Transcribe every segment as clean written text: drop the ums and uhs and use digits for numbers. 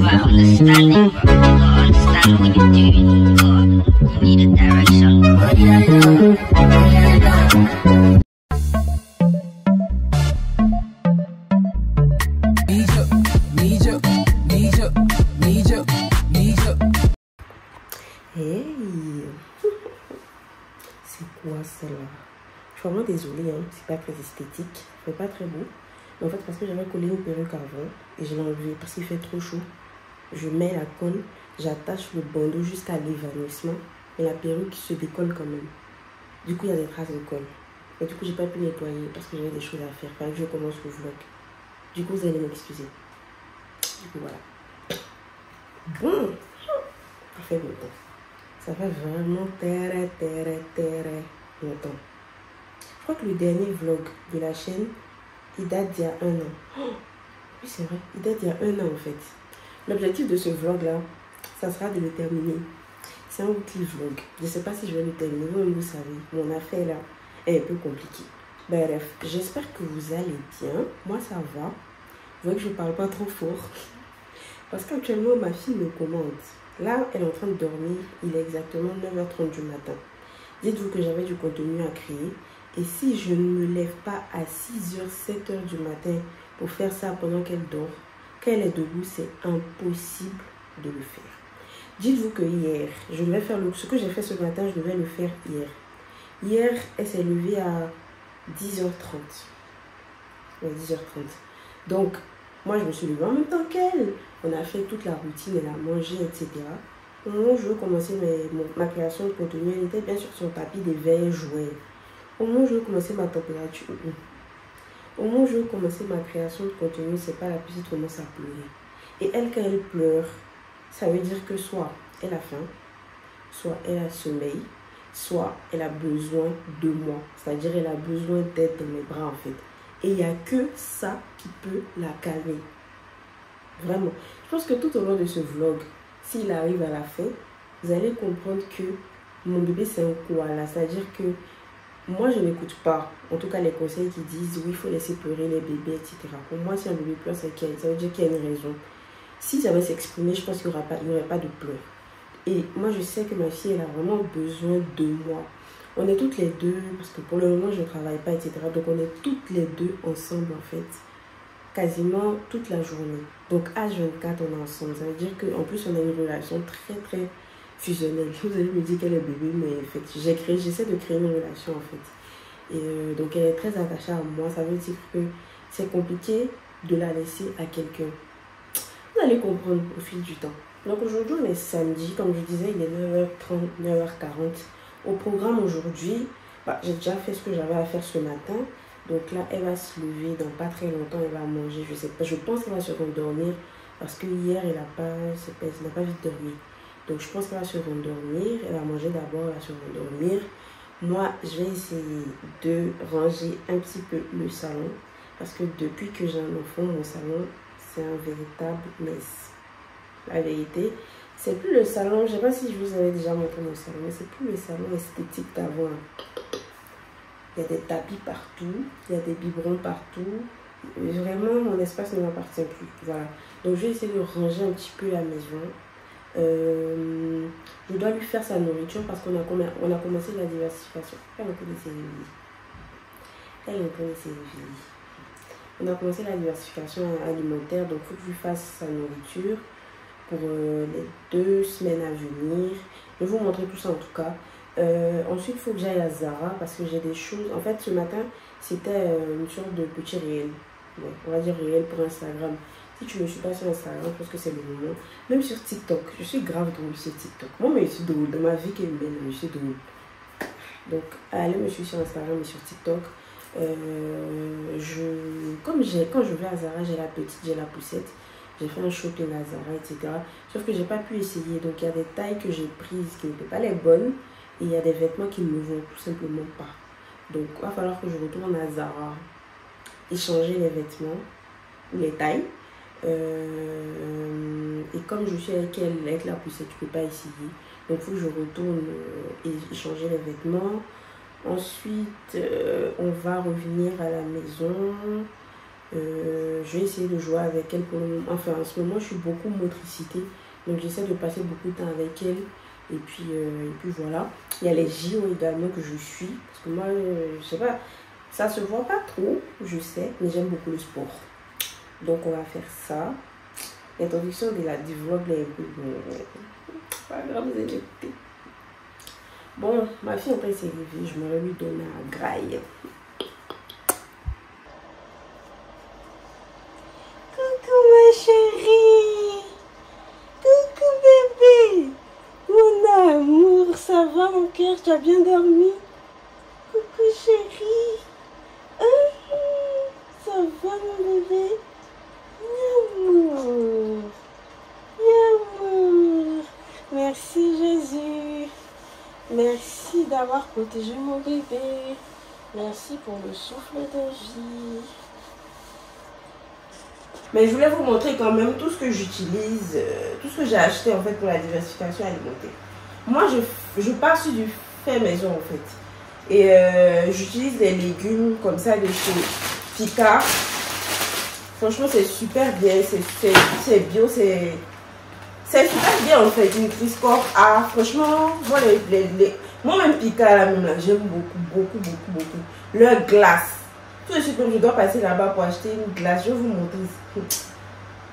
never understanding, bro. You gotta understand what you're doing. You need a direction. Hey, c'est quoi celle-là? Je suis vraiment désolée, hein. C'est pas très esthétique, c'est pas très beau. Mais en fait, parce que j'avais collé une perruque avant et je l'ai enlevée parce qu'il fait trop chaud. Je mets la colle, j'attache le bandeau jusqu'à l'évanouissement et la perruque se décolle quand même. Du coup, il y a des traces de colle. Et du coup, j'ai pas pu nettoyer parce que j'avais des choses à faire. Fallait que je commence le vlog. Du coup, vous allez m'excuser. Du coup, voilà. Bon, ça fait longtemps. Ça fait vraiment très longtemps. Je crois que le dernier vlog de la chaîne, il date d'il y a 1 an. Oh, oui, c'est vrai, il date d'il y a 1 an en fait. L'objectif de ce vlog-là, ça sera de le terminer. C'est un weekly vlog. Je ne sais pas si je vais le terminer. Vous savez, mon affaire là est un peu compliquée. Bref, j'espère que vous allez bien. Moi, ça va. Vous voyez que je ne parle pas trop fort. Parce qu'actuellement, ma fille me commande. Là, elle est en train de dormir. Il est exactement 9h30 du matin. Dites-vous que j'avais du contenu à créer. Et si je ne me lève pas à 6h, 7h du matin pour faire ça pendant qu'elle dort, quand elle est debout, c'est impossible de le faire. Dites-vous que hier, je devais faire ce que j'ai fait ce matin, je devais le faire hier. Hier, elle s'est levée à 10h30. Ouais, 10h30. Donc, moi, je me suis levée en même temps qu'elle. On a fait toute la routine, elle a mangé, etc. Au moment où je veux commencer ma création de contenu, elle était bien sur son tapis d'éveil, jouait. Au moment où je veux commencer ma température, au moment où je veux commencer ma création de contenu, c'est pas la petite commence à pleurer. Et elle, quand elle pleure, ça veut dire que soit elle a faim, soit elle a sommeil, soit elle a besoin de moi. C'est-à-dire elle a besoin d'être dans mes bras en fait. Et il n'y a que ça qui peut la calmer. Vraiment. Je pense que tout au long de ce vlog, s'il arrive à la fin, vous allez comprendre que mon bébé c'est un koala. C'est-à-dire que moi je n'écoute pas, en tout cas les conseils qui disent oui il faut laisser pleurer les bébés, etc. Pour moi si un bébé pleure, ça veut dire qu'il y a une raison. Si ça va s'exprimer, je pense qu'il n'y aurait pas de pleurs. Et moi je sais que ma fille elle a vraiment besoin de moi. On est toutes les deux, parce que pour le moment je ne travaille pas, etc. Donc on est toutes les deux ensemble en fait, quasiment toute la journée. Donc H24 on est ensemble, ça veut dire qu'en plus on a une relation très fusionnelle. Vous allez me dire qu'elle est bébé, mais en fait j'essaie de créer une relation en fait. Et donc elle est très attachée à moi, ça veut dire que c'est compliqué de la laisser à quelqu'un. Vous allez comprendre au fil du temps. Donc aujourd'hui on est samedi, comme je disais il est 9h30, 9h40. Au programme aujourd'hui, j'ai déjà fait ce que j'avais à faire ce matin. Donc là, elle va se lever dans pas très longtemps, elle va manger. Je sais pas, je pense qu'elle va se rendormir parce que hier, elle n'a pas vite dormi. Donc je pense qu'elle va se rendormir. Elle va manger d'abord, elle va se rendormir. Moi, je vais essayer de ranger un petit peu le salon parce que depuis que j'ai un enfant, mon salon, c'est un véritable mess. La vérité, c'est plus le salon, je ne sais pas si je vous avais déjà montré mon salon, mais c'est plus le salon esthétique d'avant. Il y a des tapis partout, il y a des biberons partout. Vraiment, mon espace ne m'appartient plus. Voilà. Donc, je vais essayer de ranger un petit peu la maison. Je dois lui faire sa nourriture parce qu'on a commencé la diversification. Elle connaît ses vies. On a commencé la diversification alimentaire, donc il faut que je lui fasse sa nourriture pour les 2 semaines à venir. Je vais vous montrer tout ça en tout cas. Ensuite, il faut que j'aille à Zara parce que j'ai des choses. En fait, ce matin, c'était une sorte de petit réel. Ouais, on va dire réel pour Instagram. Si tu ne me suis pas sur Instagram, je pense que c'est le moment. Même sur TikTok, je suis grave drôle sur TikTok. Moi, mais je suis drôle. Dans ma vie qui est belle, je suis drôle. Donc, allez me suivre sur Instagram et sur TikTok. Quand je vais à Zara, j'ai la petite, j'ai la poussette. J'ai fait un shopping à Zara, etc. Sauf que j'ai pas pu essayer. Donc, il y a des tailles que j'ai prises qui n'étaient pas les bonnes. Et il y a des vêtements qui ne me vont tout simplement pas. Donc, il va falloir que je retourne à Zara, échanger les vêtements, les tailles. Et comme je suis avec elle, avec la poussette, je ne peux pas essayer. Donc, il faut que je retourne et échanger les vêtements. Ensuite, on va revenir à la maison. Je vais essayer de jouer avec elle pour le moment. Enfin, en ce moment, je suis beaucoup motricité. Donc, j'essaie de passer beaucoup de temps avec elle. Et puis voilà. Il y a les JO également que je suis. Parce que moi, je sais pas, ça se voit pas trop, je sais. Mais j'aime beaucoup le sport. Donc, on va faire ça. L'introduction du vlog est un peu... Pas grave, vous avez écouté. Bon, ma fille après s'est réveillée. Je me lui donner à graille. Coucou ma chérie. Coucou bébé. Mon amour, ça va mon cœur, tu as bien dormi? Coucou chérie. Ça va mon bébé? Amour. Amour. Merci Jésus. Merci d'avoir protégé mon bébé. Merci pour le souffle de vie. Mais je voulais vous montrer quand même tout ce que j'utilise, tout ce que j'ai acheté en fait pour la diversification alimentaire. Moi, je pars sur du fait maison en fait. Et j'utilise des légumes comme ça de chez Pika. Franchement, c'est super bien, c'est bio, c'est super bien en fait. Nutri-Score A. Franchement, moi-même Pika là, même là, j'aime beaucoup. Leur glace. Tout de suite, je dois passer là-bas pour acheter une glace. Je vais vous montrer.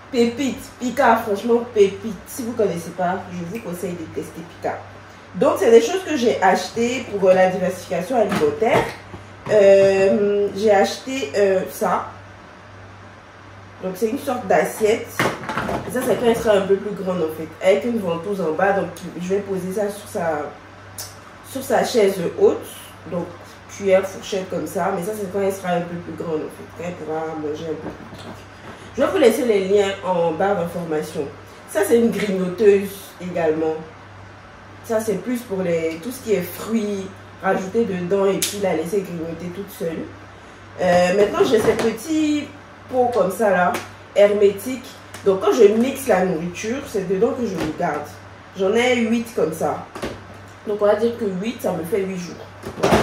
Pépite. Pika, franchement, pépite. Si vous ne connaissez pas, je vous conseille de tester Pika. Donc, c'est des choses que j'ai achetées pour la diversification alimentaire. J'ai acheté ça. Donc, c'est une sorte d'assiette. Ça, c'est quand elle sera un peu plus grande, en fait. Avec une ventouse en bas. Donc, je vais poser ça sur sa chaise haute. Donc, cuillère, fourchette comme ça, mais ça c'est quand elle sera un peu plus grande en fait, quand elle pourra manger un peu plus de trucs. Je vais vous laisser les liens en barre d'information. Ça c'est une grignoteuse également. Ça c'est plus pour tout ce qui est fruits, rajouter dedans et puis la laisser grignoter toute seule. Maintenant j'ai ces petits pots comme ça là, hermétiques. Donc quand je mixe la nourriture, c'est dedans que je le garde. J'en ai 8 comme ça. Donc on va dire que 8, ça me fait 8 jours. Voilà.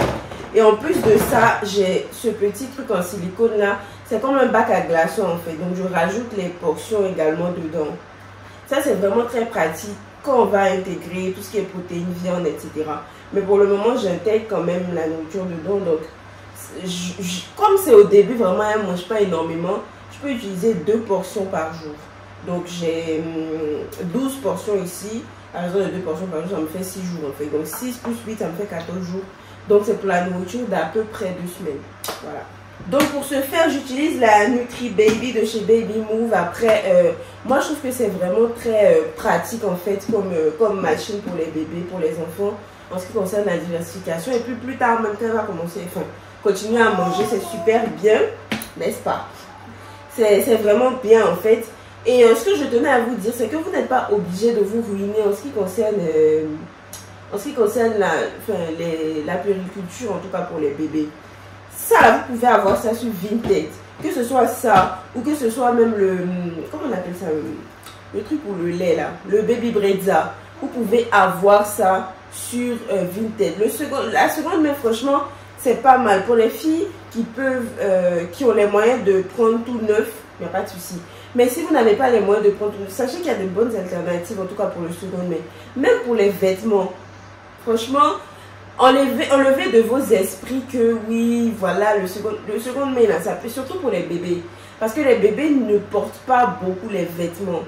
Et en plus de ça, j'ai ce petit truc en silicone là. C'est comme un bac à glaçons en fait. Donc je rajoute les portions également dedans. Ça c'est vraiment très pratique quand on va intégrer tout ce qui est protéines, viande, etc. Mais pour le moment, j'intègre quand même la nourriture dedans. Donc comme c'est au début, vraiment elle ne mange pas énormément. Je peux utiliser 2 portions par jour. Donc j'ai 12 portions ici. À raison de 2 portions par jour, ça me fait 6 jours en fait. Donc 6 plus 8, ça me fait 14 jours. Donc c'est pour la nourriture d'à peu près 2 semaines. Voilà. Donc pour ce faire, j'utilise la Nutri Baby de chez Baby Move. Après, moi je trouve que c'est vraiment très pratique en fait comme machine pour les bébés, pour les enfants, en ce qui concerne la diversification. Et puis plus tard, même quand elle va continuer à manger, c'est super bien, n'est-ce pas? C'est vraiment bien en fait. Et ce que je tenais à vous dire, c'est que vous n'êtes pas obligé de vous ruiner en ce qui concerne la puériculture, en tout cas pour les bébés. Ça, là, vous pouvez avoir ça sur Vinted. Que ce soit ça, ou que ce soit même le... Comment on appelle ça? Le truc pour le lait, là. Le Baby Brezza. Vous pouvez avoir ça sur Vinted. La seconde, mais franchement, c'est pas mal. Pour les filles qui ont les moyens de prendre tout neuf, il n'y a pas de souci. Mais si vous n'avez pas les moyens de prendre tout neuf, sachez qu'il y a de bonnes alternatives, en tout cas pour le second main. Même pour les vêtements. Franchement, enlevez de vos esprits que oui, voilà, le second main, là, ça peut surtout pour les bébés. Parce que les bébés ne portent pas beaucoup les vêtements.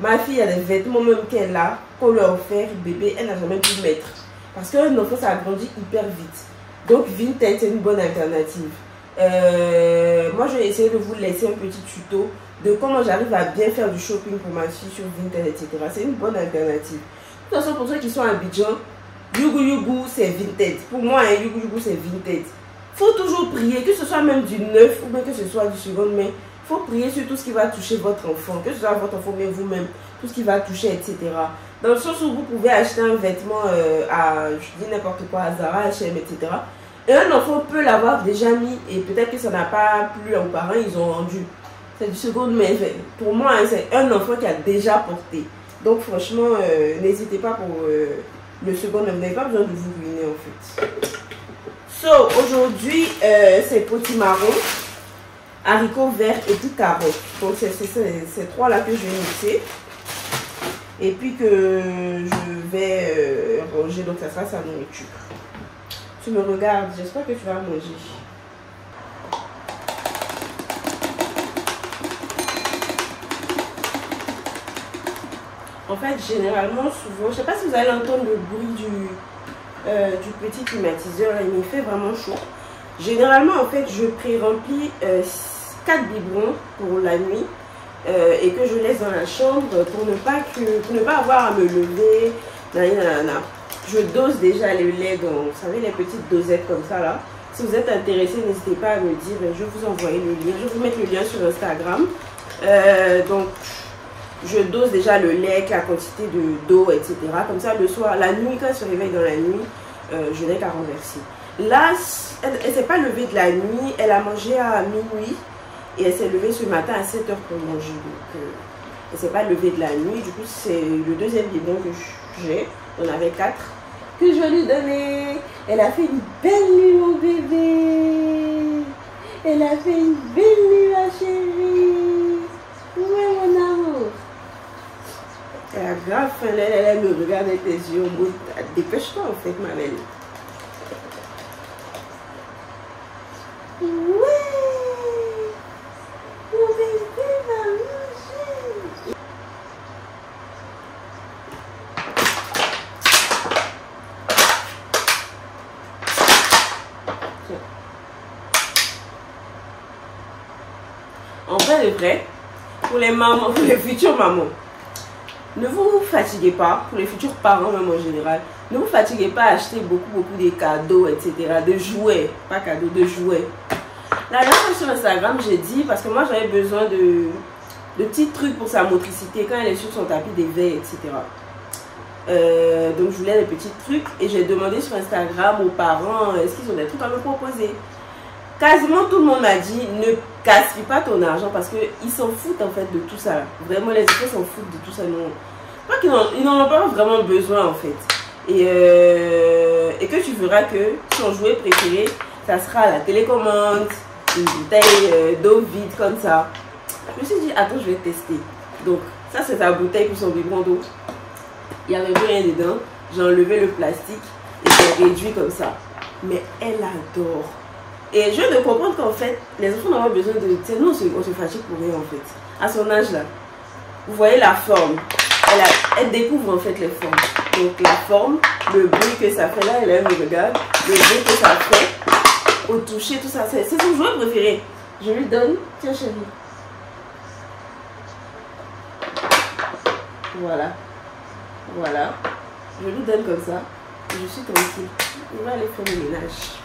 Ma fille a des vêtements même qu'elle a, qu'on lui a offert, bébé, elle n'a jamais pu mettre. Parce qu'un enfant, ça grandit hyper vite. Donc, Vinted, c'est une bonne alternative. Moi, je vais essayer de vous laisser un petit tuto de comment j'arrive à bien faire du shopping pour ma fille sur Vinted, etc. C'est une bonne alternative. De toute façon, pour ceux qui sont à Abidjan, Yugu, c'est Vinted. Pour moi, Yugu, c'est Vinted. Il faut toujours prier, que ce soit même du neuf ou bien que ce soit du second main. Il faut prier sur tout ce qui va toucher votre enfant, que ce soit votre enfant, mais vous-même, tout ce qui va toucher, etc. Dans le sens où vous pouvez acheter un vêtement à, je dis n'importe quoi, à Zara, H&M, etc. Et un enfant peut l'avoir déjà mis et peut-être que ça n'a pas plu aux parents, ils ont rendu. C'est du second main. Pour moi, hein, c'est un enfant qui a déjà porté. Donc franchement, n'hésitez pas pour le second main. Vous n'avez pas besoin de vous ruiner en fait. So, aujourd'hui, c'est potimarron. haricots verts et puis carottes. Donc c'est ces trois-là que je vais mixer. Et puis que je vais ranger, donc ça sera sa nourriture. Tu me regardes, j'espère que tu vas manger. En fait, généralement, souvent, je ne sais pas si vous allez entendre le bruit du petit climatiseur, là, il me fait vraiment chaud. Généralement, en fait, je pré-remplis 4 biberons pour la nuit. Et que je laisse dans la chambre pour ne pas avoir à me lever. Je dose déjà le lait dans, vous savez, les petites dosettes comme ça là. Si vous êtes intéressé, n'hésitez pas à me dire. Je vais vous envoyer le lien. Je vais vous mettre le lien sur Instagram. Donc, je dose déjà le lait, la quantité d'eau, etc. Comme ça, le soir, la nuit, quand elle se réveille dans la nuit, je n'ai qu'à renverser. Là, elle ne s'est pas levée de la nuit. Elle a mangé à minuit. Et elle s'est levée ce matin à 7 h pour manger. Donc, elle ne s'est pas levée de la nuit. Du coup, c'est le deuxième biberon que j'ai. On avait 4. Que je vais lui donner. Elle a fait une belle nuit, mon bébé. Elle a fait une belle nuit, ma chérie. Ouais, mon amour. Elle a grave faim. Elle me regarde avec les yeux. Dépêche-toi, en fait, ma belle. Ouais. En vrai de vrai, pour les mamans, pour les futures mamans, ne vous fatiguez pas, pour les futurs parents même en général, ne vous fatiguez pas à acheter beaucoup de cadeaux, etc. De jouets, pas cadeaux, de jouets. La dernière fois sur Instagram, j'ai dit, parce que moi j'avais besoin de petits trucs pour sa motricité, quand elle est sur son tapis d'éveil, etc. Donc je voulais des petits trucs et j'ai demandé sur Instagram aux parents, est-ce qu'ils ont des trucs à me proposer. Quasiment tout le monde m'a dit, ne gaspille pas ton argent parce qu'ils s'en foutent en fait de tout ça. Vraiment, les enfants s'en foutent de tout ça. Ils n'en ont pas vraiment besoin en fait. Et que tu verras que son jouet préféré, ça sera la télécommande, une bouteille d'eau vide comme ça. Je me suis dit, attends, je vais tester. Donc, ça c'est sa bouteille pour son biberon d'eau. Il n'y avait plus rien dedans. J'ai enlevé le plastique et j'ai réduit comme ça. Mais elle adore. Et je viens de comprendre qu'en fait, les enfants n'ont pas besoin de... Nous, on se fatigue pour rien en fait. À son âge là, vous voyez la forme. Elle découvre en fait les formes. Donc la forme, le bruit que ça fait là, elle me regarde. Le bruit que ça fait au toucher, tout ça. C'est son jouet préféré. Je lui donne. Tiens chérie. Voilà. Voilà. Je lui donne comme ça. Je suis tranquille. Il va aller faire le ménage.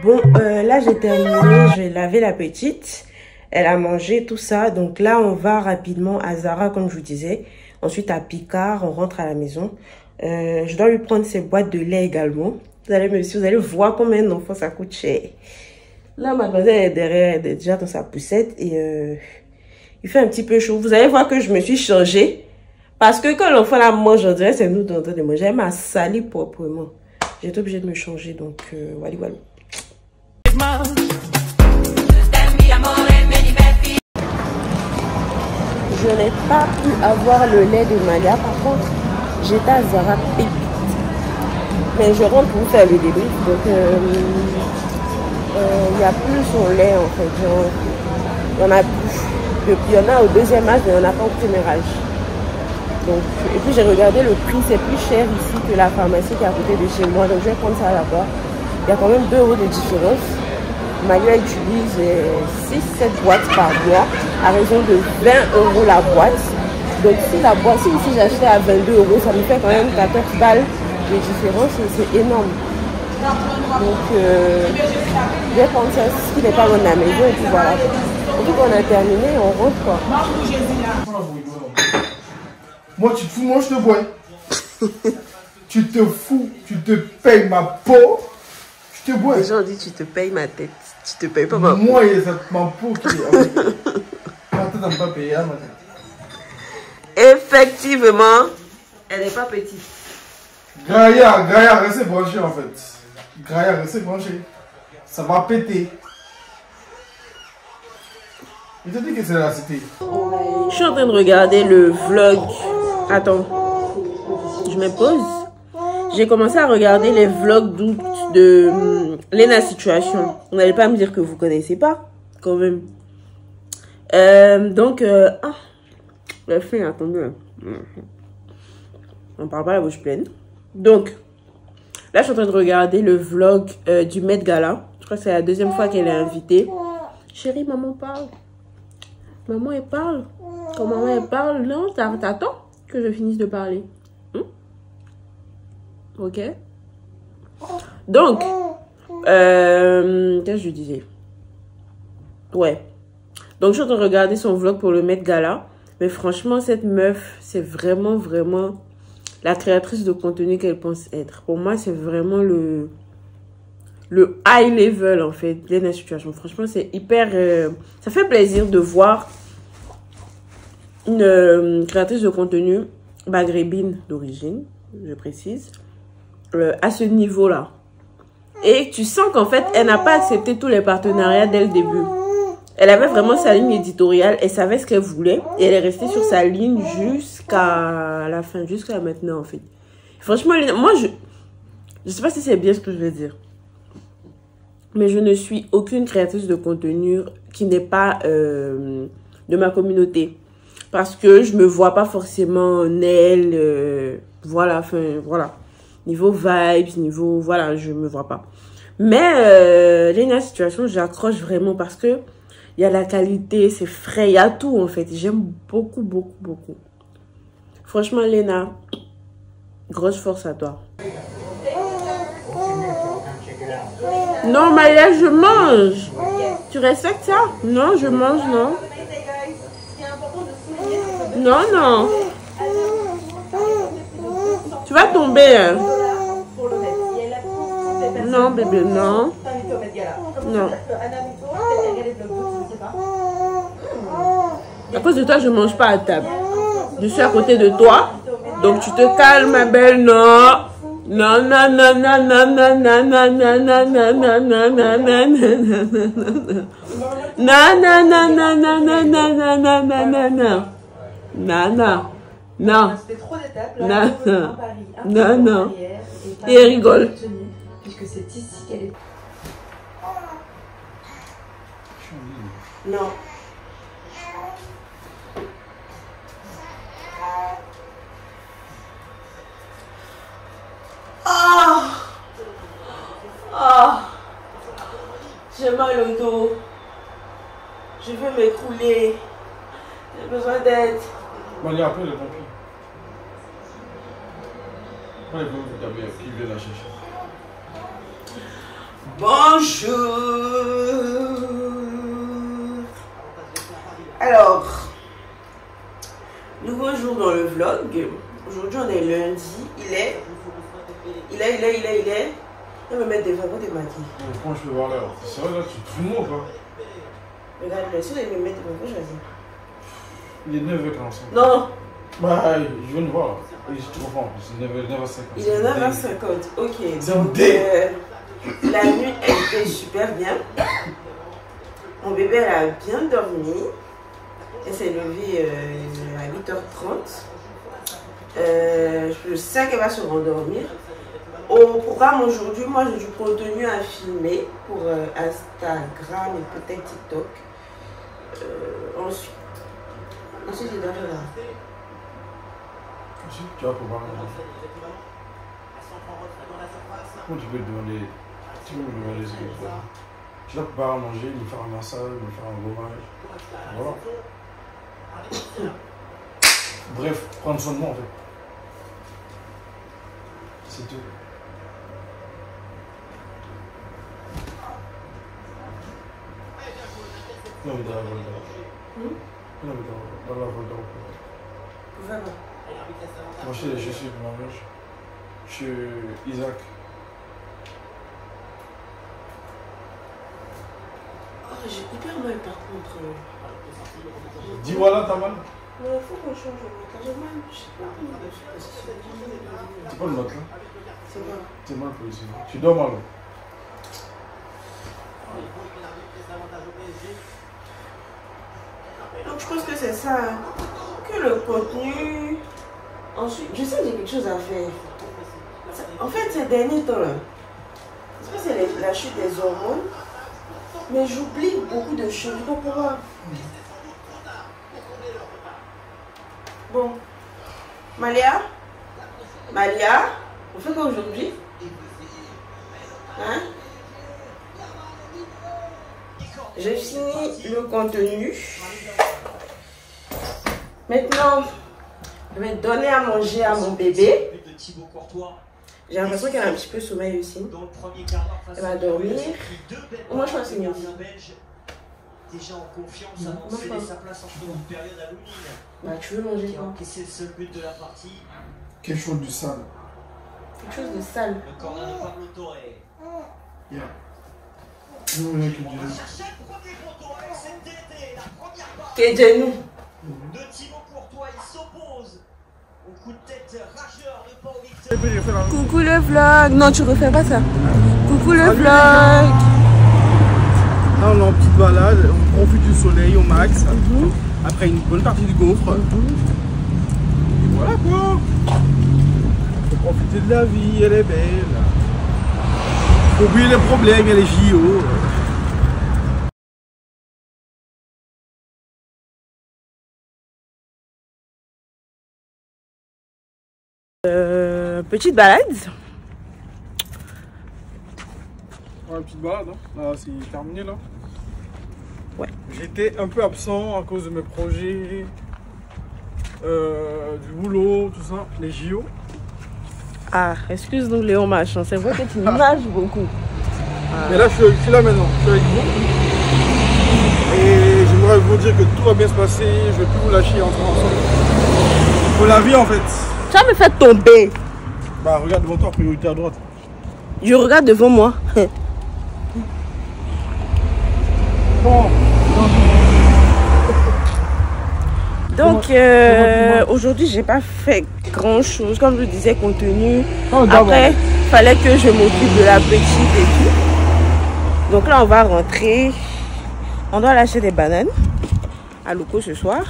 Bon, là j'ai terminé, j'ai lavé la petite. Elle a mangé tout ça. Donc là, on va rapidement à Zara, comme je vous disais. Ensuite, à Picard, on rentre à la maison. Je dois lui prendre ses boîtes de lait également. Vous allez voir combien d'enfants ça coûte cher. Là, mademoiselle est derrière, elle est déjà dans sa poussette. Et il fait un petit peu chaud. Vous allez voir que je me suis changée. Parce que quand l'enfant la mange, on dirait c'est nous en train de manger. Elle m'a sali proprement. J'ai été obligée de me changer. Donc, voilà, voilà. Je n'ai pas pu avoir le lait de Maga. Par contre, j'étais à Zara pépite. Mais je rentre pour faire le débrief. Donc, il n'y a plus son lait en fait. Genre, il y en a plus. Il y en a au deuxième âge, mais il n'y en a pas au premier âge. Donc, et puis j'ai regardé le prix, c'est plus cher ici que la pharmacie qui est à côté de chez moi. Donc je vais prendre ça là-bas. Il y a quand même 2 € de différence. Malia utilise 6-7 boîtes par mois à raison de 20 € la boîte. Donc si la boîte, si ici j'achetais à 22 €, ça me fait quand même 14 balles de différence et c'est énorme. Donc je vais prendre ça, ce qui n'est pas loin de la maison et puis voilà. Et puis qu'on a terminé, on rentre quoi. Moi tu te fous, moi je te bois. Tu te fous, tu te payes ma peau, je te bois. Les gens disent tu te payes ma tête, tu te payes pas ma peau. Moi il y a ma peau qui est avec. Ma tête n'a pas payé, ma tête. Effectivement, elle n'est pas petite. Gaïa, restez branché en fait. Gaïa, restez branché. Ça va péter. Je te dis que c'est la cité. Je suis en train de regarder le vlog. Attends, je me pose. J'ai commencé à regarder les vlogs d'août de Lena Situation. Vous n'allez pas me dire que vous connaissez pas, quand même. La fin, attendez. On parle pas la bouche pleine. Donc, là, je suis en train de regarder le vlog du Met Gala. Je crois que c'est la deuxième fois qu'elle est invitée. Chérie, maman parle. Maman, elle parle. Quand maman, elle parle, non, t'attends que je finisse de parler. Ok. Donc, qu'est-ce que je disais? Ouais. Donc, je suis en train de regarder son vlog pour le Met Gala. Mais franchement, cette meuf, c'est vraiment, vraiment la créatrice de contenu qu'elle pense être. Pour moi, c'est vraiment le high level, en fait, de la situation. Franchement, c'est hyper... ça fait plaisir de voir une créatrice de contenu maghrébine d'origine, je précise, à ce niveau-là. Et tu sens qu'en fait, elle n'a pas accepté tous les partenariats dès le début. Elle avait vraiment sa ligne éditoriale, elle savait ce qu'elle voulait et elle est restée sur sa ligne jusqu'à la fin, jusqu'à maintenant en fait. Franchement, moi je sais pas si c'est bien ce que je vais dire, mais je ne suis aucune créatrice de contenu qui n'est pas de ma communauté parce que je me vois pas forcément en elle, voilà, enfin voilà, niveau vibes, niveau voilà, je me vois pas. Mais Lena Situation, j'accroche vraiment parce que il y a la qualité, c'est frais, il y a tout en fait. J'aime beaucoup, beaucoup, beaucoup. Franchement, Lena, grosse force à toi. Non, Maya, je mange. Tu respectes ça? Non, je mange, non. Non, non. Tu vas tomber. Hein. Non, bébé, non. Non. À cause de toi, je ne mange pas à table. Je suis à côté de toi. Donc tu te calmes, ma belle. Non. Non, non, non, non, non, non, non, non, non, non, non, non, non, non, non, non, non, non, c'était trop d'étapes. Non, non, non, non. Et elle rigole. Puisque c'est ici qu'elle est. Non. Ah! Ah! J'ai mal au dos. Je veux m'écrouler. J'ai besoin d'aide. Bon, allez, après le pompier. Allez, qui vient la chercher. Bonjour. Alors, nouveau jour dans le vlog. Aujourd'hui, on est lundi. Il est. Je vais me mettre des vêtements démaquillés. Comment je peux voir l'heure? C'est vrai, là, tu te fous de moi, quoi. Regarde, bien sûr, il me met des vêtements, je choisis. Il est 9h45. Non. Bah, je viens de voir. Je te comprends. C'est 9h50. Il est 9h50. Ok. C'est Donc, la nuit, elle était super bien. Mon bébé, elle a bien dormi. Elle s'est levée à 8h30. Je sais qu'elle va se rendormir. Au programme aujourd'hui, moi j'ai du contenu à filmer pour Instagram et peut-être TikTok. Ensuite, je dois faire là. Ensuite, tu vas pouvoir manger. Comment tu peux demander? Tu peux me demander ce que tu veux. Tu vas pouvoir manger, me faire un massage, me faire un gommage. Voilà. Bref, prendre soin de moi en fait. C'est tout. Non mais dans la Volta. Non mais dans la Volta. Vraiment. Moi je suis mariage. Chez Isaac. Oh, j'ai hyper mal par contre. Dis voilà, t'as mal. Non, il faut qu'on change de matelas. J'ai mal, je sais pas comment je fais parce que c'est C'est pas le matelas. C'est mal. C'est mal pour ici. Tu dors mal. Donc je pense que c'est ça. Hein. Que le contenu. Ensuite, je sais que j'ai quelque chose à faire. En fait, ces derniers temps là, je pense que c'est la chute des hormones. Mais j'oublie beaucoup de choses. Je sais pas pourquoi. Bon. Malia, on fait quoi aujourd'hui? Hein? J'ai fini le contenu. Maintenant, je vais donner à manger à mon bébé. J'ai l'impression qu'elle a un petit peu sommeil aussi. Elle va dormir. Moi, je crois que c'est midi. Déjà en confiance avant de céder sa place en seconde période à Lounine. Bah, tu veux manger quoi? C'est le seul but de la partie. Quelque chose de sale. Quelque chose de sale. Le corner de Pablo Torre. Yeah. Non, mais que On va chercher le premier poteau avec cette tête. La première part Qu'est-ce que nous? de Thibaut Courtois. Il s'oppose au coup de tête rageur de Paul. Coucou le vlog. Non, tu refais pas ça. Coucou le vlog. Là, on est en petite balade, on profite du soleil au max, après une bonne partie du gaufre. Et voilà quoi. Faut profiter de la vie, elle est belle. Faut oublier les problèmes, il y a les JO. Petite balade. Ouais, petite balade, hein. Là c'est terminé là. Ouais. J'étais un peu absent à cause de mes projets, du boulot, tout ça, les JO. Ah, excuse-nous Léon Machin, c'est vrai que tu nages beaucoup. Mais là je suis là maintenant, je suis avec vous. Et j'aimerais vous dire que tout va bien se passer, je vais plus vous lâcher entre ensemble. Pour la vie en fait. Tu vas me faire tomber. Bah regarde devant toi, priorité à droite. Je regarde devant moi. Bon. Donc aujourd'hui j'ai pas fait grand chose, comme je disais, contenu. Après fallait que je m'occupe de la petite et tout. Donc là on va rentrer. On doit lâcher des bananes à Loco ce soir.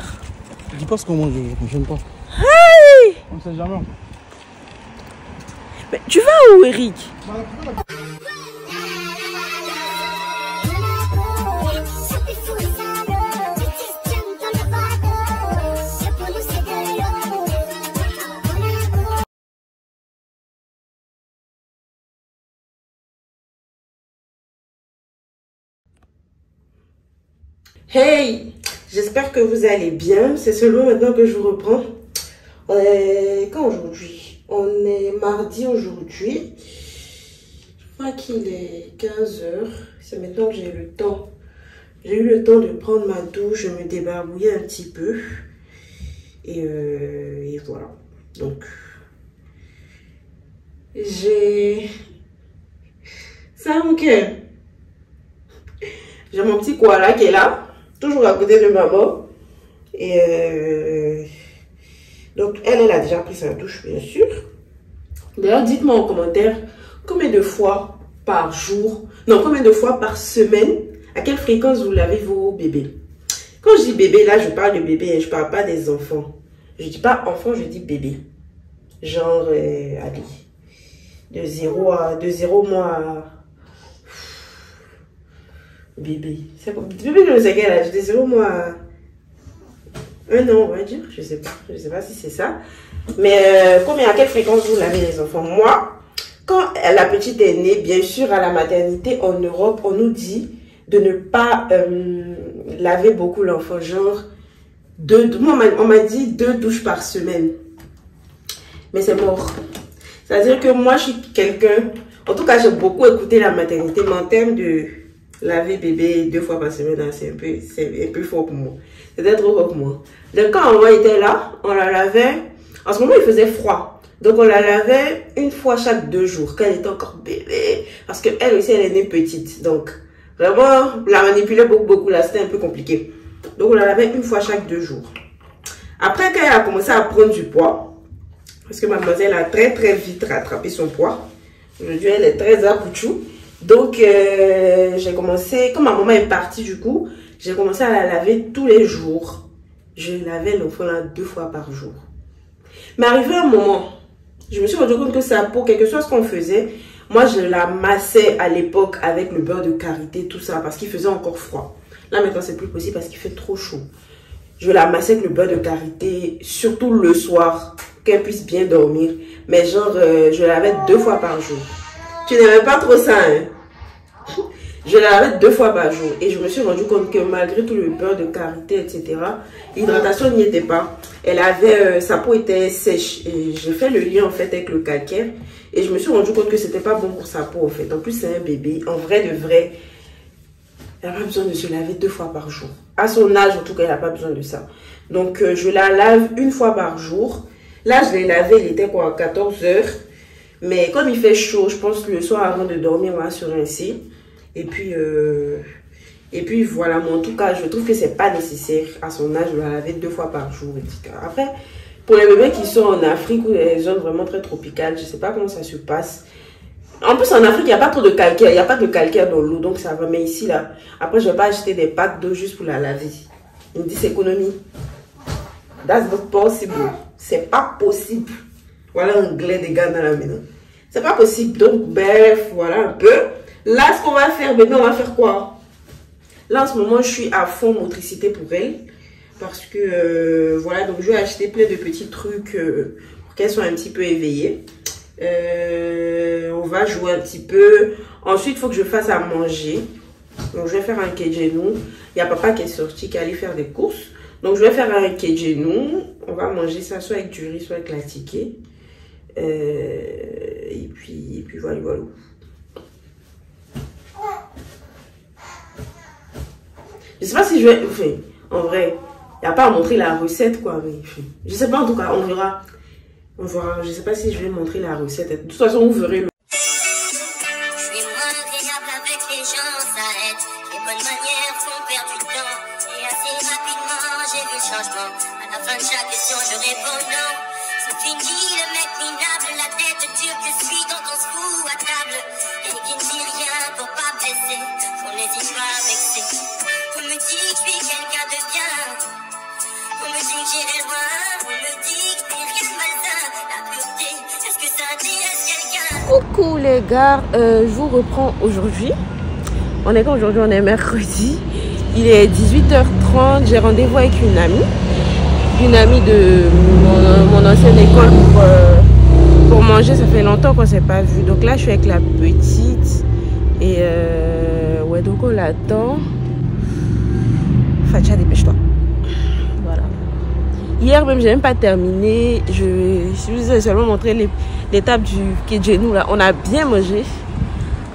Dis pas ce qu'on mange, j'aime pas. Hey! On sait jamais. Mais tu vas où, Eric? Hey! J'espère que vous allez bien. C'est seulement maintenant que je vous reprends. Quand aujourd'hui? On est mardi aujourd'hui. Je crois qu'il est 15 h. C'est maintenant que j'ai le temps. J'ai eu le temps de prendre ma douche, de me débarbouiller un petit peu. Et voilà. Donc, j'ai... Ça, mon cœur. J'ai mon petit koala qui est là. Toujours à côté de maman. Et donc, elle a déjà pris sa douche, bien sûr. D'ailleurs, dites-moi en commentaire combien de fois par jour, non, combien de fois par semaine, à quelle fréquence vous lavez vos bébés. Quand je dis bébé, là, je parle de bébé, je parle pas des enfants. Je dis pas enfant, je dis bébé. Genre, allez, de 0 mois à bébé. Bébé, je ne sais quel âge. J'étais au moins 1 an, on va dire. Je sais pas si c'est ça. Mais à quelle fréquence vous lavez les enfants? Moi, quand la petite est née, bien sûr, à la maternité en Europe, on nous dit de ne pas laver beaucoup l'enfant. Genre, on m'a dit 2 douches par semaine. Mais c'est mort. C'est-à-dire que moi, je suis quelqu'un... En tout cas, j'ai beaucoup écouté la maternité, mais en termes de laver bébé 2 fois par semaine, c'est un peu fort pour moi. C'était trop fort pour moi. Donc, quand maman était là, on la lavait. En ce moment, il faisait froid. Donc, on la lavait 1 fois chaque 2 jours, quand elle était encore bébé. Parce qu'elle aussi, elle est née petite. Donc, vraiment, la manipuler beaucoup là, c'était un peu compliqué. Donc, on la lavait 1 fois chaque 2 jours. Après, quand elle a commencé à prendre du poids, parce que mademoiselle a très vite rattrapé son poids. Aujourd'hui, elle est très accouchou. Donc, j'ai commencé, comme ma maman est partie du coup, j'ai commencé à la laver tous les jours. Je lavais l'enfant là 2 fois par jour. Mais arrivé un moment, je me suis rendu compte que sa peau, quel que soit ce qu'on faisait, moi je la massais à l'époque avec le beurre de karité, tout ça, parce qu'il faisait encore froid. Là maintenant c'est plus possible parce qu'il fait trop chaud. Je la massais avec le beurre de karité, surtout le soir, qu'elle puisse bien dormir. Mais genre, je la lavais 2 fois par jour. Tu n'aimais pas trop ça, hein? Je la lavais 2 fois par jour. Et je me suis rendu compte que malgré tout le beurre de karité, etc., l'hydratation n'y était pas. Elle avait, sa peau était sèche. Et j'ai fait le lien en fait avec le calcaire. Et je me suis rendu compte que c'était pas bon pour sa peau en fait. En plus, c'est un bébé. En vrai de vrai, elle n'a pas besoin de se laver 2 fois par jour. À son âge, en tout cas, elle n'a pas besoin de ça. Donc, je la lave 1 fois par jour. Là, je l'ai lavé, il était quoi, à 14 h. Mais comme il fait chaud, je pense que le soir avant de dormir, on va se rincer. Et puis voilà. Mais en tout cas, je trouve que c'est pas nécessaire à son âge de la laver 2 fois par jour, etc. Après, pour les bébés qui sont en Afrique ou dans les zones vraiment très tropicales, je sais pas comment ça se passe. En plus, en Afrique, il n'y a pas trop de calcaire. Il n'y a pas de calcaire dans l'eau, donc ça va. Mais ici, là, après, je vais pas acheter des packs d'eau juste pour la laver. Il me dit, c'est économie. That's not possible. C'est pas possible. Voilà l'anglais des gars dans la maison. C'est pas possible. Donc, bref, voilà un peu. Là, ce qu'on va faire, bébé, on va faire quoi? Là, en ce moment, je suis à fond motricité pour elle. Parce que, voilà, donc je vais acheter plein de petits trucs pour qu'elle soit un petit peu éveillée. On va jouer un petit peu. Ensuite, il faut que je fasse à manger. Donc, je vais faire un kejenou. Il y a papa qui est sorti, qui est allé faire des courses. Donc, je vais faire un kejenou. On va manger ça soit avec du riz, soit avec la ticket. Et puis voilà, voilà. Je sais pas si je vais... Enfin, en vrai, il n'y a pas à montrer la recette, quoi. Mais, je sais pas, en tout cas, on verra. On verra. Je sais pas si je vais montrer la recette. De toute façon, vous verrez le... Coucou les gars, je vous reprends aujourd'hui. On est quand aujourd'hui? On est mercredi. Il est 18h30. J'ai rendez-vous avec une amie de mon ancienne école pour manger. Ça fait longtemps qu'on ne s'est pas vu. Donc là, je suis avec la petite. Et ouais, donc on l'attend. Fatia, dépêche-toi. Voilà. Hier même, j'ai même pas terminé. Je vous ai seulement montré l'étape du kejenou là. On a bien mangé.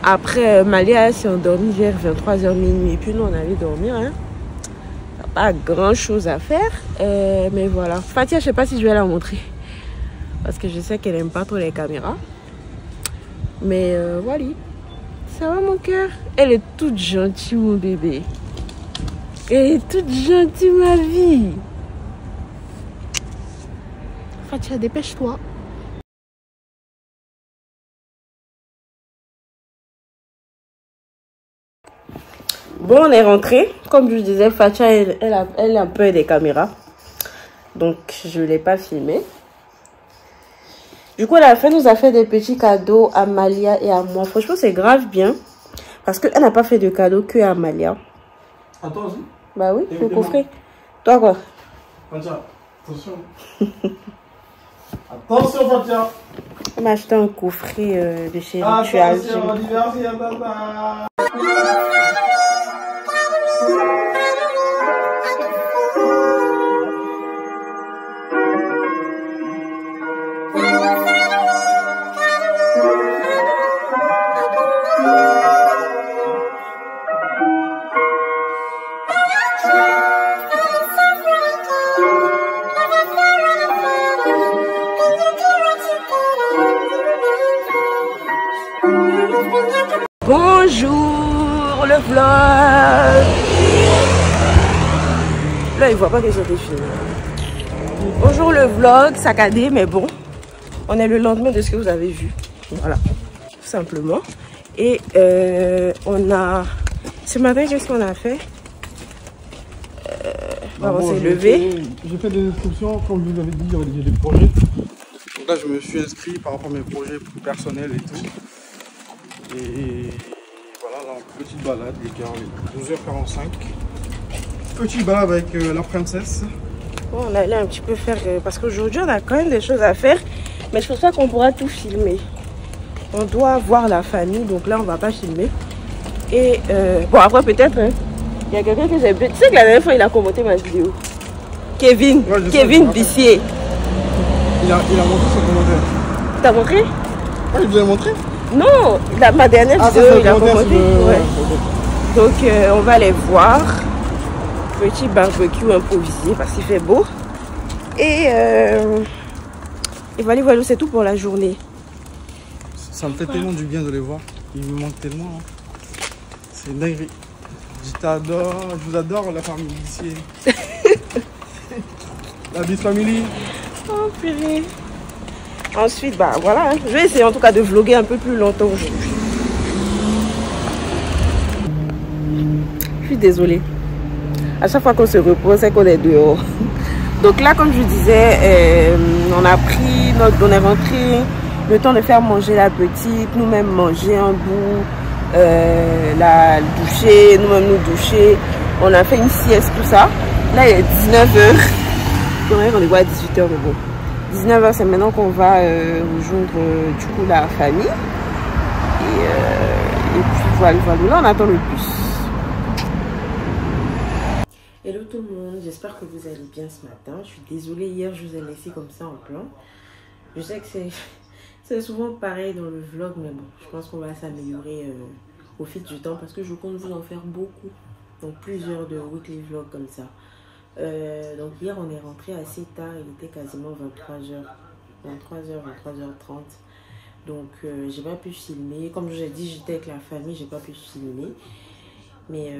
Après, Malia s'est endormie vers 23h minuit. Et puis nous, on allait dormir. Hein. Pas grand chose à faire. Mais voilà. Fatia, je sais pas si je vais la montrer. Parce que je sais qu'elle aime pas trop les caméras. Mais voilà. Ça va mon cœur? Elle est toute gentille, mon bébé. Elle est toute gentille, ma vie. Fatia, dépêche-toi. Bon, on est rentré. Comme je vous disais, Fatia, elle a peur des caméras. Donc, je ne l'ai pas filmé. Du coup, elle nous a fait des petits cadeaux à Malia et à moi. Franchement, c'est grave bien. Parce qu'elle n'a pas fait de cadeau que à Amalia. Attends, vas-y. Bah oui, le coffret. Toi quoi? Fatia, attention. Attention, Fatia. On m'a acheté un coffret de chez Ritual. Attention, anniversaire, tata. Bonjour le vlog. Là il voit pas que j'ai des films. Bonjour le vlog saccadé, mais bon, on est le lendemain de ce que vous avez vu. Voilà, tout simplement. Et on a ce matin, qu'est-ce qu'on a fait? On s'est levé. J'ai fait des inscriptions, comme je vous avais dit, j'ai des projets. Donc là je me suis inscrit par rapport à mes projets personnels et tout. Et voilà, là, petite balade, les gars, 12h45. Petite balade avec la princesse. Bon, on allait un petit peu faire, parce qu'aujourd'hui on a quand même des choses à faire. Mais je pense pas qu'on pourra tout filmer. On doit voir la famille, donc là on va pas filmer. Et bon, après peut-être, hein, il y a quelqu'un que j'ai... Tu sais que la dernière fois il a commenté ma vidéo. Kevin, ouais, Kevin Bissier. Il a montré son commentaire. T'as montré? Ouais, il vous a montré? Non, ma dernière vidéo, il a commenté. Ouais. Donc, on va aller voir. Petit barbecue improvisé parce qu'il fait beau. Et voilà, voilà, c'est tout pour la journée. Ça me fait tellement du bien de les voir. Il me manque tellement. Hein. C'est une dinguerie. Je t'adore, je vous adore, la famille ici. La Bis Family. Oh, purée. Ensuite, bah voilà, hein. Je vais essayer en tout cas de vlogger un peu plus longtemps aujourd'hui. Je suis désolée. À chaque fois qu'on se repose, c'est qu'on est dehors. Donc là, comme je disais, on a pris on est rentré, le temps de faire manger la petite, nous-mêmes manger un bout, la doucher, nous-mêmes nous doucher. On a fait une sieste, tout ça. Là, il est 19h. On est quoi à 18h, mais bon. 19h, c'est maintenant qu'on va rejoindre du coup la famille. Et puis voilà, là on attend le bus. Hello tout le monde, j'espère que vous allez bien ce matin. Je suis désolée, hier je vous ai laissé comme ça en plan. Je sais que c'est souvent pareil dans le vlog, mais bon, je pense qu'on va s'améliorer au fil du temps parce que je compte vous en faire beaucoup. Donc plusieurs de weekly vlogs comme ça. Donc hier on est rentré assez tard, il était quasiment 23h30. Donc j'ai pas pu filmer. Comme j'ai dit, j'étais avec la famille, j'ai pas pu filmer. Mais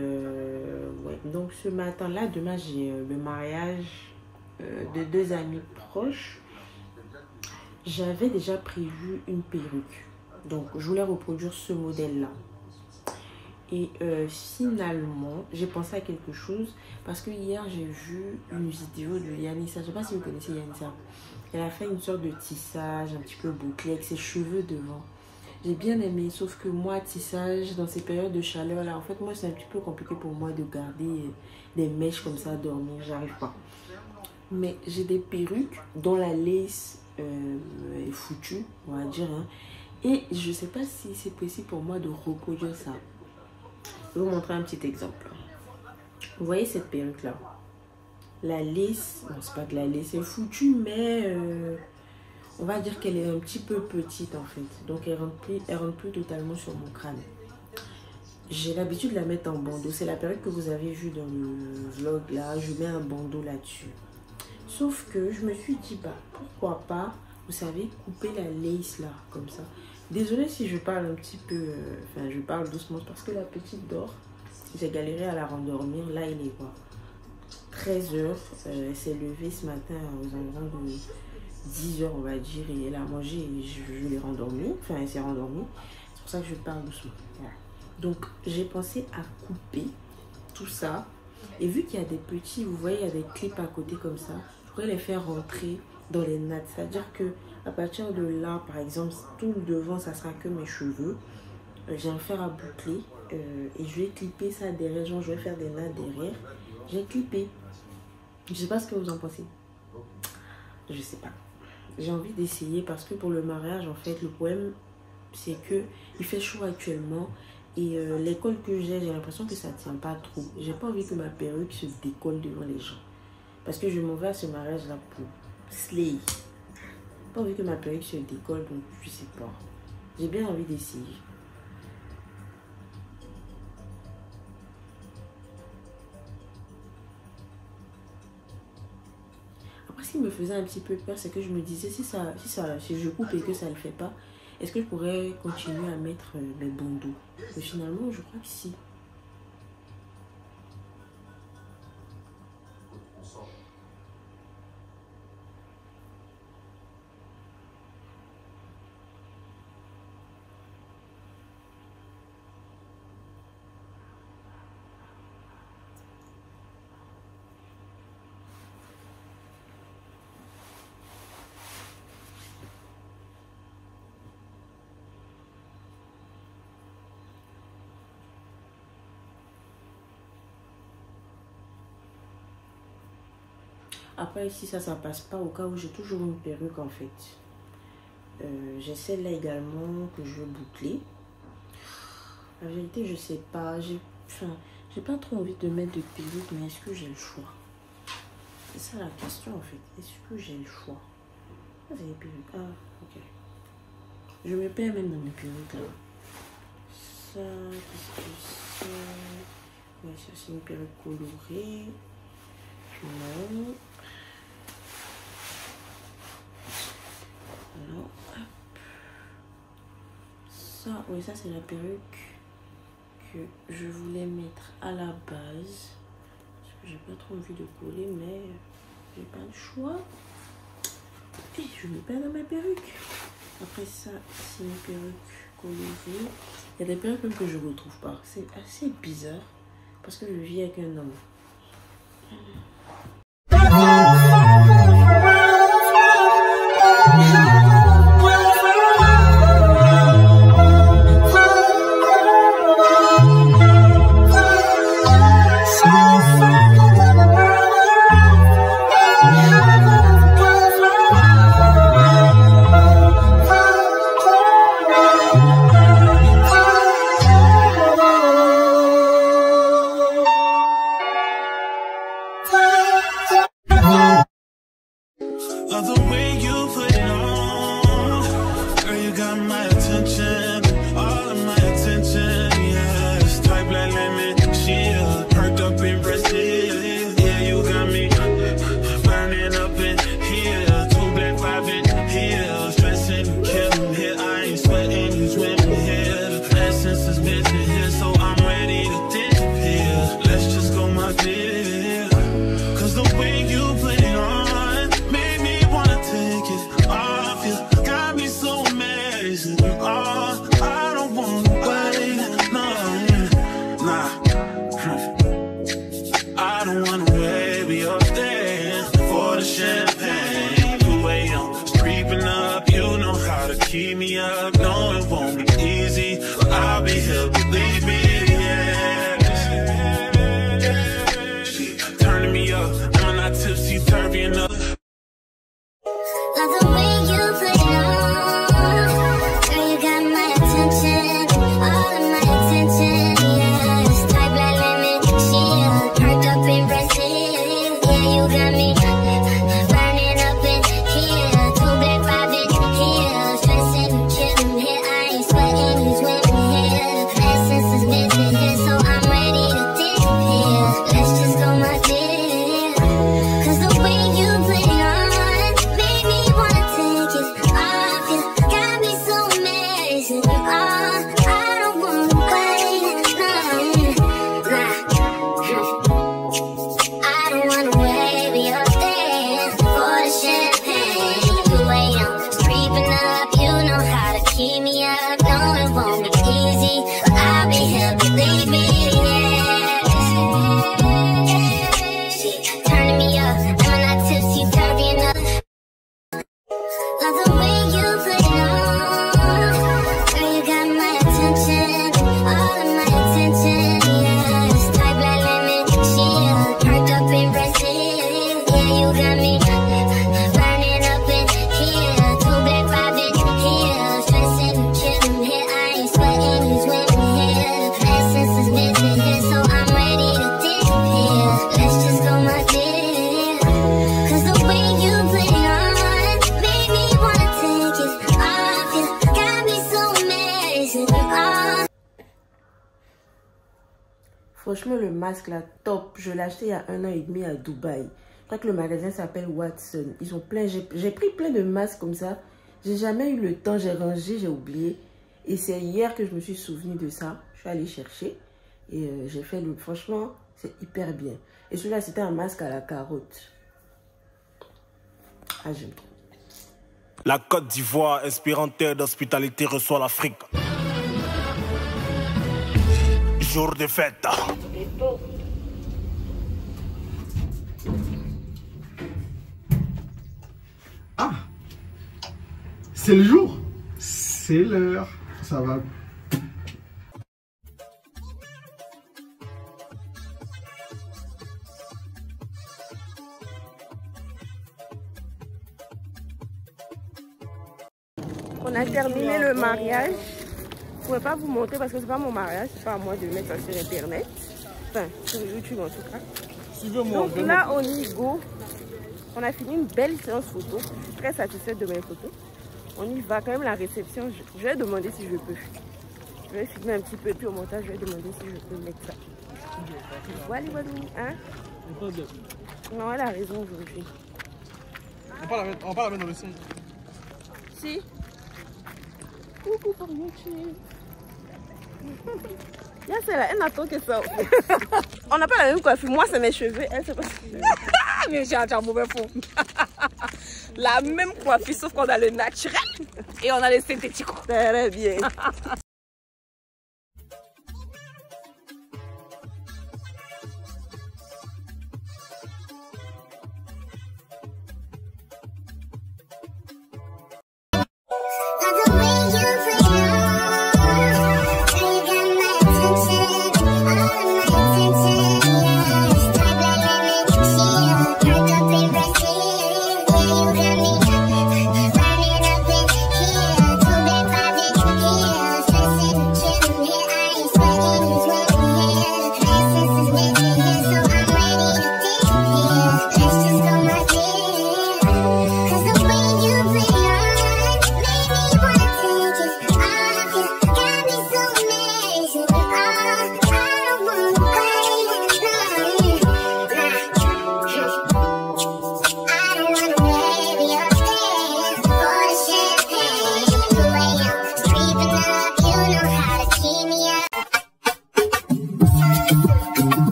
ouais, donc ce matin là, demain j'ai le mariage de 2 amis proches. J'avais déjà prévu une perruque, donc je voulais reproduire ce modèle là. Et finalement, j'ai pensé à quelque chose parce que hier j'ai vu une vidéo de Yanissa. Je ne sais pas si vous connaissez Yanissa. Elle a fait une sorte de tissage un petit peu bouclé avec ses cheveux devant. J'ai bien aimé, sauf que moi, tissage dans ces périodes de chaleur là, en fait, moi c'est un petit peu compliqué pour moi de garder des mèches comme ça à dormir. J'arrive pas. Mais j'ai des perruques dont la lace est foutue, on va dire. Hein. Et je sais pas si c'est possible pour moi de reproduire ça. Je vais vous montrer un petit exemple. Vous voyez cette perruque là, la lace, bon c'est pas que la lace est foutue, mais on va dire qu'elle est un petit peu petite en fait. Donc elle rentre plus totalement sur mon crâne. J'ai l'habitude de la mettre en bandeau. C'est la perruque que vous avez vue dans le vlog là. Je mets un bandeau là-dessus. Sauf que je me suis dit, bah pourquoi pas, vous savez, couper la lace là, comme ça. Désolée si je parle un petit peu, enfin je parle doucement parce que la petite dort. J'ai galéré à la rendormir. Là il est quoi, 13h. Elle s'est levée ce matin aux environs de 10h on va dire. Et elle a mangé et je l'ai rendormie. Enfin elle s'est rendormie. C'est pour ça que je parle doucement. Voilà. Donc j'ai pensé à couper tout ça. Et vu qu'il y a des petits, vous voyez il y a des clips à côté comme ça. Je pourrais les faire rentrer dans les nattes. C'est-à-dire que à partir de là, par exemple, tout le devant, ça sera que mes cheveux. J'ai un fer à boucler et je vais clipper ça derrière, genre je vais faire des nattes derrière. J'ai clippé. Je sais pas ce que vous en pensez. Je sais pas. J'ai envie d'essayer parce que pour le mariage, en fait, le problème, c'est que il fait chaud actuellement. Et l'école que j'ai l'impression que ça tient pas trop. J'ai pas envie que ma perruque se décolle devant les gens. Parce que je m'en vais à ce mariage-là pour slay. Pas envie que ma perruque se décolle, donc je sais pas. J'ai bien envie d'essayer. Après, ce qui me faisait un petit peu peur, c'est que je me disais, si je coupe et que ça ne le fait pas, est-ce que je pourrais continuer à mettre mes bandeaux? Mais finalement, je crois que si. Après, si ça passe pas, au cas où j'ai toujours une perruque en fait. J'ai celle-là également que je veux boucler. La vérité, je sais pas. J'ai pas trop envie de mettre de perruque, mais est-ce que j'ai le choix? C'est ça la question en fait. Est-ce que j'ai le choix? Ah, j'ai les perruques. Ah, ok. Je me perds même dans mes perruques là. Ça, qu'est-ce que c'est? Ouais, ça c'est une perruque colorée. Non. Alors, hop. Ça, oui, ça c'est la perruque que je voulais mettre à la base. Parce que j'ai pas trop envie de coller, mais j'ai pas le choix. Et je me perds dans ma perruque. Après ça, c'est une perruque colorée. Il y a des perruques même que je retrouve pas. C'est assez bizarre parce que je vis avec un homme. Keep me up, no, it won't be easy, but I'll be here, believe me, yeah. She turning me up, I'm not tipsy, turvy enough. Love the way you put it on, girl, you got my attention, all of my attention, yeah. This type like lemon, she perked up in Brazil, yeah, you got me burning up in here, 2 black 5 in here, stressing, chilling. Franchement, le masque là, top. Je l'ai acheté il y a 1 an et demi à Dubaï. Je crois que le magasin s'appelle Watson. Ils ont plein. J'ai pris plein de masques comme ça. J'ai jamais eu le temps. J'ai rangé, j'ai oublié. Et c'est hier que je me suis souvenu de ça. Je suis allée chercher. Et j'ai fait le... Franchement, c'est hyper bien. Et celui-là, c'était un masque à la carotte. Ah, j'aime trop. La Côte d'Ivoire, inspirante d'hospitalité, reçoit l'Afrique. Jour de fête. Ah, c'est le jour, c'est l'heure, ça va. On a terminé le mariage. Je ne pourrais pas vous montrer parce que c'est pas mon mariage, c'est pas à moi de mettre ça sur internet. Enfin, sur YouTube en tout cas. Suivez-moi. Donc là, on y go. On a fini une belle séance photo. Je suis très satisfaite de mes photos. On y va quand même, la réception. Je vais demander si je peux. Je vais filmer un petit peu, puis au montage, je vais demander si je peux mettre ça. Voilà, voilà, hein? Non, elle a raison aujourd'hui. On va la mettre dans le son. Si. Coucou pour YouTube. Là, c'est là, elle n'attend que ça. On n'a pas la même coiffure. Moi, c'est mes cheveux. Elle, c'est pas ses cheveux. Mais j'ai un mauvais fond. La même coiffure, sauf qu'on a le naturel et on a le synthétique. Très bien.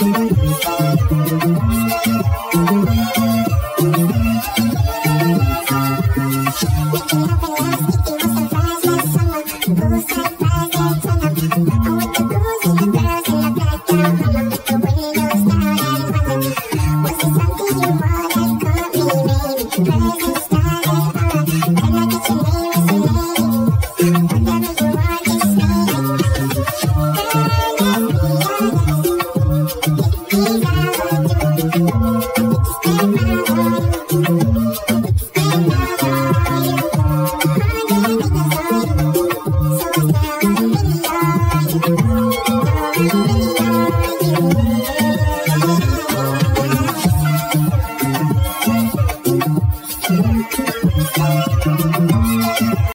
Thank you.